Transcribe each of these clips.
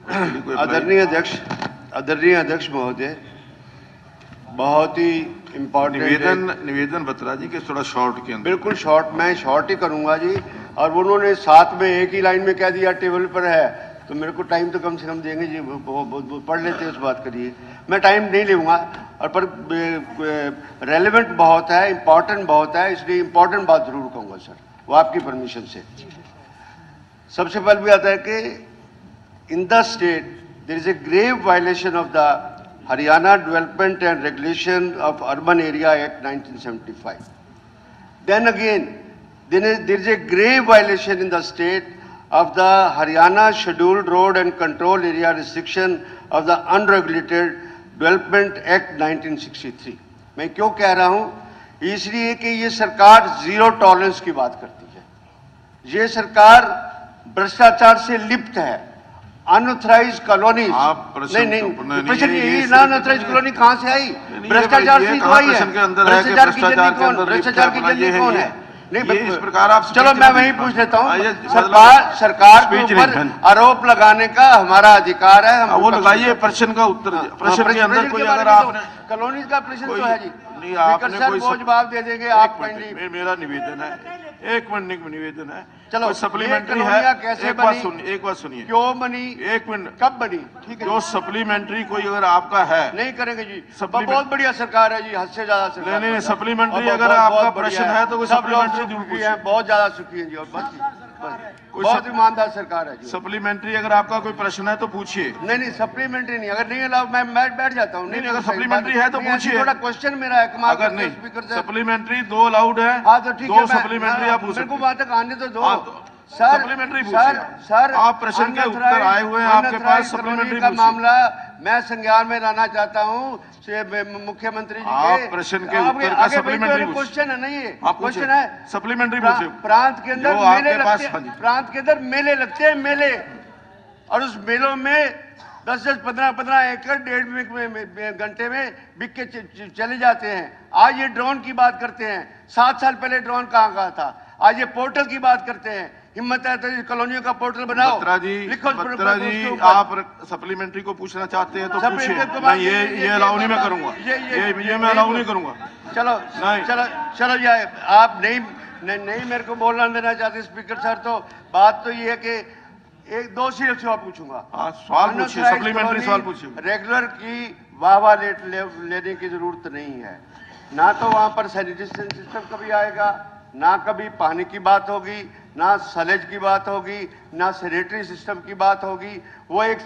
आदरणीय अध्यक्ष महोदय, बहुत ही इम्पोर्टेंट निवेदन बत्रा जी के थोड़ा शॉर्ट के अंदर। बिल्कुल शॉर्ट, मैं शॉर्ट ही करूंगा जी। और उन्होंने साथ में एक ही लाइन में कह दिया टेबल पर है, तो मेरे को टाइम तो कम से कम देंगे जी। वो पढ़ लेते उस बात करिए, मैं टाइम नहीं लूँगा। और पर रेलेवेंट बहुत है, इम्पॉर्टेंट बहुत है, इसलिए इम्पॉर्टेंट बात जरूर कहूँगा सर, वो आपकी परमिशन से। सबसे पहले भी आता है कि in the state there is a grave violation of the Haryana Development and Regulation of Urban Area Act 1975. Then again, there is a grave violation in the state of the Haryana Scheduled Road and Control Area Restriction of the Unregulated Development Act 1963. मैं क्यों कह रहा हूँ? इसलिए कि ये सरकार zero tolerance की बात करती है। ये सरकार भ्रष्टाचार से लिप्त है। अनऑथराइज कॉलोनी नहीं प्रश्न यही ना, अनऑथराइज कॉलोनी कहां से आई? भ्रष्टाचार से तो आई है। भ्रष्टाचार की जल्दी कौन है? नहीं इस प्रकार आप चलो मैं वही पूछ लेता हूँ। सरकार के ऊपर आरोप लगाने का हमारा अधिकार है, हम वो लगाइए। प्रश्न का उत्तर, प्रश्न के अंदर कोई अगर आपने कॉलोनी का प्रश्न तो है जी, नहीं आपने कोई जवाब दे देंगे आप। मेरा निवेदन है, एक मिनट निवेदन है, चलो सप्लीमेंट्री है। एक बात सुनिए, क्यों बनी, एक मिनट, कब बनी? ठीक है, जो सप्लीमेंट्री कोई अगर आपका है नहीं करेंगे जी। बहुत बढ़िया सरकार है जी, हद से ज्यादा सरकार। नहीं सप्लीमेंट्री अगर आपका प्रश्न है तो सप्लीमेंट्री है, बहुत ज्यादा सुखी है जी। और बहुत ईमानदार सरकार है जी। सप्लीमेंट्री अगर आपका कोई प्रश्न है तो पूछिए। नहीं सप्लीमेंट्री नहीं, अगर नहीं अलाउ मैं बैठ जाता हूँ। नहीं अगर सप्लीमेंट्री है तो पूछिए। थोड़ा क्वेश्चन मेरा है, कमाल अगर नहीं सप्लीमेंट्री 2 अलाउड है। हाँ तो ठीक है, 2 सप्लीमेंट्री आप पूछ सकते हैं। वहां तक आने तो दो सर। सप्लीमेंट्री सर आप प्रश्न के उत्तर आए हुए हैं आपके पास। सप्लीमेंट्री का मामला मैं संज्ञान में लाना चाहता हूँ मुख्यमंत्री जी के। प्रश्न के उत्तर का सप्लीमेंट्री क्वेश्चन है, नहीं है क्वेश्चन है, सप्लीमेंट्री पूछिए। प्रांत के अंदर मेले लगते हैं, मेले, और उस मेलों में 10-10, 15-15 एकड़ 1.5 घंटे में बिक के चले जाते हैं। आज ये ड्रोन की बात करते हैं, 7 साल पहले ड्रोन कहाँ था? आज ये पोर्टल की बात करते हैं। हिम्मत है तो कॉलोनियों का पोर्टल बनाओ। बत्रा जी आप सप्लीमेंट्री को पूछना चाहते हैं तो पूछिए। ये अलाउ नहीं मैं करूंगा, ये मैं अलाउ नहीं करूंगा। चलो ये आप नहीं मेरे को बोलना देना चाहते स्पीकर सर। तो बात तो ये है कि 1-2 सीरियल सवाल पूछूंगा। सवाल पूछिए, सप्लीमेंट्री सवाल पूछिए। रेगुलर की वाहवा लेने की जरूरत नहीं है। ना तो वहां पर सैनिटेशन सिस्टम कभी आएगा, ना कभी पानी की बात होगी, ना सलेज की बात होगी, ना सैनिटरी सिस्टम की बात होगी। वो एक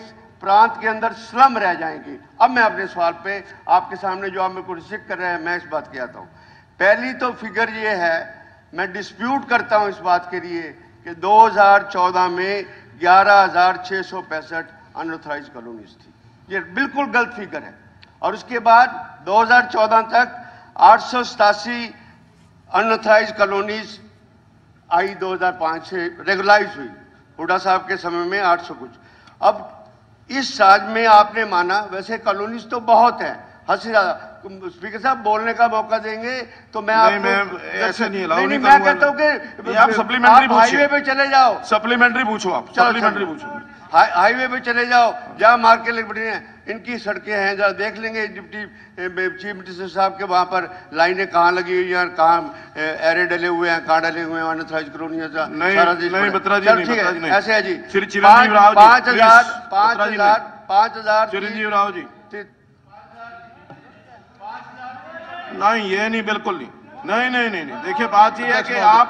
प्रांत के अंदर स्लम रह जाएंगी। अब मैं अपने सवाल पे आपके सामने जो आप मेरे को रिस्ट्रिक्ट कर रहे हैं, मैं इस बात की आता हूँ। पहली तो फिगर ये है, मैं डिस्प्यूट करता हूँ इस बात के लिए कि 2014 में 11,665 अनऑथराइज कॉलोनीज थी। ये बिल्कुल गलत फिगर है। और उसके बाद 2014 तक 887 अनऑथराइज कॉलोनीज आई, 2005 से रेगुलाइज हुई। हुड्डा साहब के समय में 800 कुछ। अब इस राज में आपने माना, वैसे कॉलोनीज तो बहुत है, हद से ज्यादा। स्पीकर साहब बोलने का मौका देंगे तो मैं आपको ऐसे नहीं अलाउ नहीं मैं कहता हूँ कि आप सप्लीमेंट्री हाईवे पे चले जाओ। सप्लीमेंट्री पूछो आप, सप्लीमेंट्री पूछो। हाईवे पे चले जाओ, जहाँ मार्केट बैठे हैं, इनकी सड़कें हैं, जरा देख लेंगे डिप्टी चीफ मिनिस्टर साहब के वहाँ पर लाइनें कहाँ लगी हुई हैं, कहाँ एरे डले हुए हैं, कहाँ डले हुए हैं अनऑथराइज कॉलोनियों का सारा चीज। नहीं बत्रा जी, ठीक है, ऐसे है जी। 5,000 चिरंजीव राव जी, नहीं ये नहीं, बिल्कुल नहीं। देखिए बात ये है कि आप,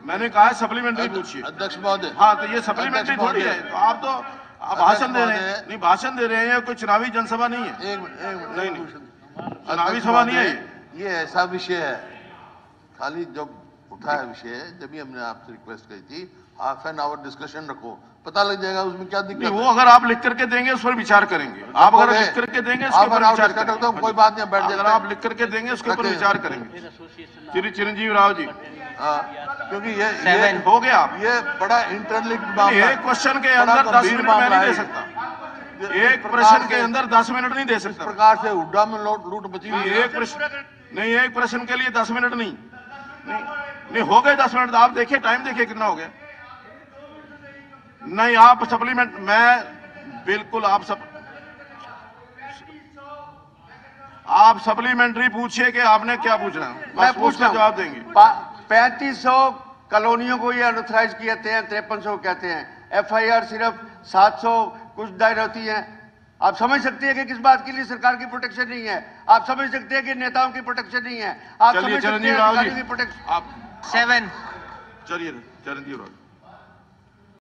मैंने कहा है सप्लीमेंट्री पूछिए। अध्यक्ष महोदय, हाँ तो ये सप्लीमेंट्री थोड़ी है। तो आप तो भाषण दे रहे हैं। नहीं भाषण दे रहे हैं, कोई चुनावी जनसभा नहीं है। नहीं चुनावी सभा नहीं है ये ऐसा विषय है, खाली जब उठाया विषय है, जब भी हमने आपसे रिक्वेस्ट करी थी हाफ एन आवर डिस्कशन रखो, पता लग जाएगा उसमें क्या दिक्कत है। वो अगर आप लिख करके देंगे उस पर विचार करेंगे। आप अगर लिख करके देंगे उसके ऊपर विचार करेंगे। कोई बात नहीं, बैठ जाएगा। आप लिख करके देंगे उसके ऊपर विचार करेंगे। चिरंजीव राव जी, क्योंकि ये हो गया, ये बड़ा इंटरलिंक्ड मामला है। एक क्वेश्चन के अंदर 10 मिनट मैं नहीं दे सकता। एक प्रश्न के अंदर 10 मिनट नहीं दे सकता। प्रकार से हुड्डा में लूट मची हुई है। एक प्रश्न के लिए 10 मिनट नहीं हो गए 10 मिनट। आप देखिए, टाइम देखिए कितना हो गया। नहीं आप सप्लीमेंट, मैं बिल्कुल आप सप्लीमेंट्री पूछिए कि आपने क्या पूछना है, मैं बस उसका जवाब देंगे। 3500 कॉलोनियों को ये अनऑथराइज कहते हैं, 5300 कहते हैं। FIR सिर्फ 700 कुछ दायर होती है। आप समझ सकते हैं कि किस बात के लिए सरकार की प्रोटेक्शन नहीं है। आप समझ सकते हैं कि नेताओं की प्रोटेक्शन नहीं है। आप समझ सकते हैं अधिकारियों की प्रोटेक्शन। आप 7 चलिए चिरंजीव राव।